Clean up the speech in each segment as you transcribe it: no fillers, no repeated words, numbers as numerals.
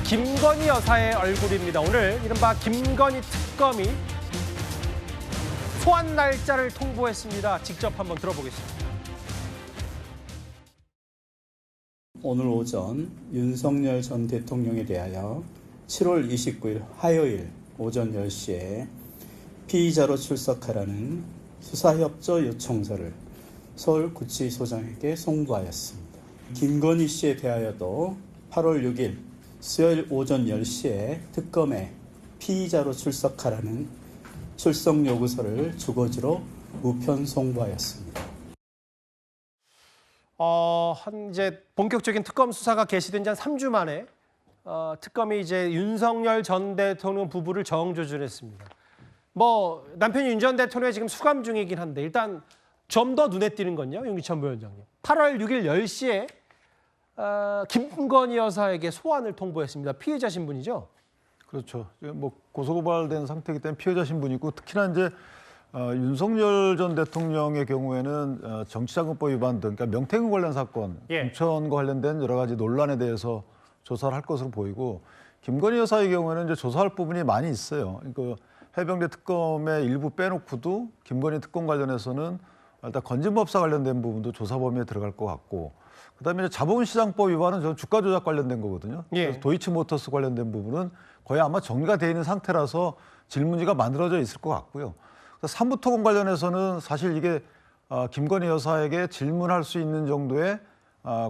김건희 여사의 얼굴입니다. 오늘 이른바 김건희 특검이 소환 날짜를 통보했습니다. 직접 한번 들어보겠습니다. 오늘 오전 윤석열 전 대통령에 대하여 7월 29일 화요일 오전 10시에 피의자로 출석하라는 수사협조 요청서를 서울구치소장에게 송부하였습니다. 김건희 씨에 대하여도 8월 6일 수요일 오전 10시에 특검에 피의자로 출석하라는 출석 요구서를 주거지로 우편 송부하였습니다. 이제 본격적인 특검 수사가 개시된 지 한 3주 만에 특검이 이제 윤석열 전 대통령 부부를 정조준했습니다. 뭐 남편이 윤 전 대통령이 지금 수감 중이긴 한데 일단 좀 더 눈에 띄는 건요, 윤기천 부위원장님. 8월 6일 10시에 김건희 여사에게 소환을 통보했습니다. 피해자 신분이죠? 그렇죠. 뭐 고소고발된 상태이기 때문에 피해자 신분이고 특히나 이제 윤석열 전 대통령의 경우에는 정치자금법 위반 등 그러니까 명태균 관련 사건, 공천과 관련된 여러 가지 논란에 대해서 조사를 할 것으로 보이고 김건희 여사의 경우에는 이제 조사할 부분이 많이 있어요. 그러니까 해병대 특검의 일부 빼놓고도 김건희 특검 관련해서는 일단 건진법사 관련된 부분도 조사 범위에 들어갈 것 같고 그다음에 자본시장법 위반은 저 주가 조작 관련된 거거든요. 그래서 도이치모터스 관련된 부분은 거의 아마 정리가 되어 있는 상태라서 질문지가 만들어져 있을 것 같고요. 사무토건 관련해서는 사실 이게 김건희 여사에게 질문할 수 있는 정도의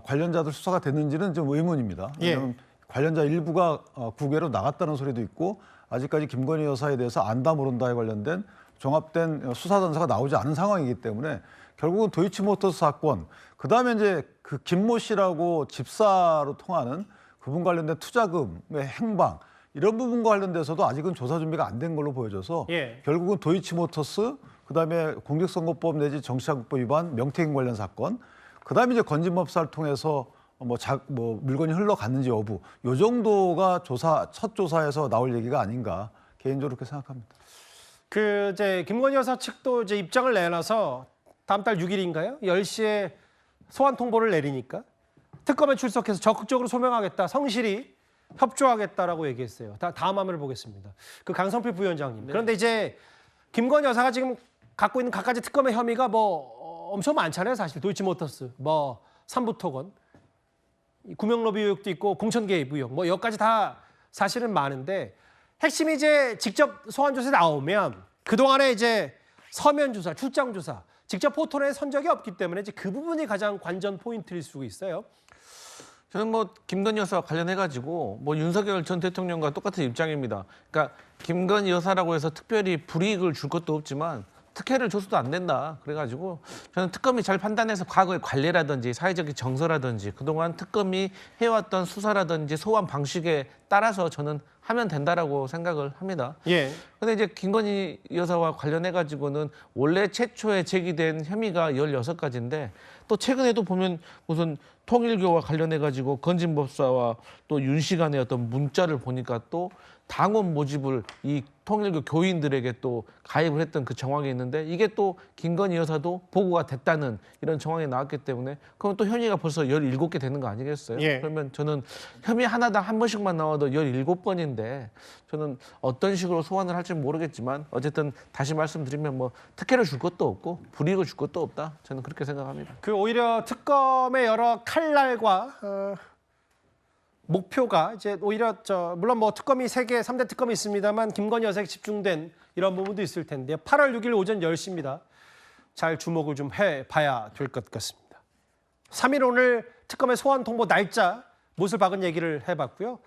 관련자들 수사가 됐는지는 좀 의문입니다. 왜냐하면 관련자 일부가 국외로 나갔다는 소리도 있고 아직까지 김건희 여사에 대해서 안다 모른다에 관련된 종합된 수사 단서가 나오지 않은 상황이기 때문에 결국은 도이치모터스 사건, 그다음에 이제 그 김모 씨라고 집사로 통하는 그분 관련된 투자금의 행방 이런 부분과 관련돼서도 아직은 조사 준비가 안 된 걸로 보여져서 결국은 도이치모터스, 그다음에 공직선거법 내지 정치자금법 위반, 명태균 관련 사건, 그다음에 이제 건진법사를 통해서 뭐 물건이 흘러갔는지 여부, 요 정도가 첫 조사에서 나올 얘기가 아닌가 개인적으로 그렇게 생각합니다. 이제 김건희 여사 측도 이제 입장을 내놔서 다음 달 6일인가요? 10시에 소환 통보를 내리니까 특검에 출석해서 적극적으로 소명하겠다, 성실히 협조하겠다라고 얘기했어요. 다음 화면을 보겠습니다. 그 강성필 부위원장님. 그런데 이제 김건희 여사가 지금 갖고 있는 갖가지 특검의 혐의가 뭐 엄청 많잖아요. 사실 도이치모터스, 뭐 삼부토건, 구명로비 의혹도 있고 공천 개입 의혹, 뭐 여기까지 다 사실은 많은데 핵심이 이제 직접 소환 조사에 나오면 그동안에 이제 서면 조사, 출장 조사, 직접 포털에 선 적이 없기 때문에 이제 그 부분이 가장 관전 포인트일 수 있어요. 저는 뭐 김건희 여사와 관련해가지고 뭐 윤석열 전 대통령과 똑같은 입장입니다. 그러니까 김건희 여사라고 해서 특별히 불이익을 줄 것도 없지만 특혜를 줘서도 안 된다. 그래가지고 저는 특검이 잘 판단해서 과거의 관례라든지 사회적인 정서라든지 그동안 특검이 해왔던 수사라든지 소환 방식에 따라서 저는 하면 된다라고 생각을 합니다. 근데 이제 김건희 여사와 관련해가지고는 원래 최초에 제기된 혐의가 16가지인데 또 최근에도 보면 무슨 통일교와 관련해가지고 건진법사와 또 윤 씨 간의 어떤 문자를 보니까 또 당원 모집을 이 통일교 교인들에게 또 가입을 했던 그 정황이 있는데 이게 또 김건희 여사도 보고가 됐다는 이런 정황이 나왔기 때문에 그럼 또 혐의가 벌써 17개 되는 거 아니겠어요? 그러면 저는 혐의 하나당 한 번씩만 나와도 17번인데 저는 어떤 식으로 소환을 할지 모르겠지만 어쨌든 다시 말씀드리면 뭐 특혜를 줄 것도 없고 불이익을 줄 것도 없다. 저는 그렇게 생각합니다. 오히려 특검의 여러 칼날과 목표가 이제 오히려 물론 뭐 특검이 3개, 3대 특검이 있습니다만 김건희 여사에 집중된 이런 부분도 있을 텐데요. 8월 6일 오전 10시입니다. 잘 주목을 좀 해봐야 될 것 같습니다. 3일 오늘 특검의 소환 통보 날짜 못을 박은 얘기를 해봤고요.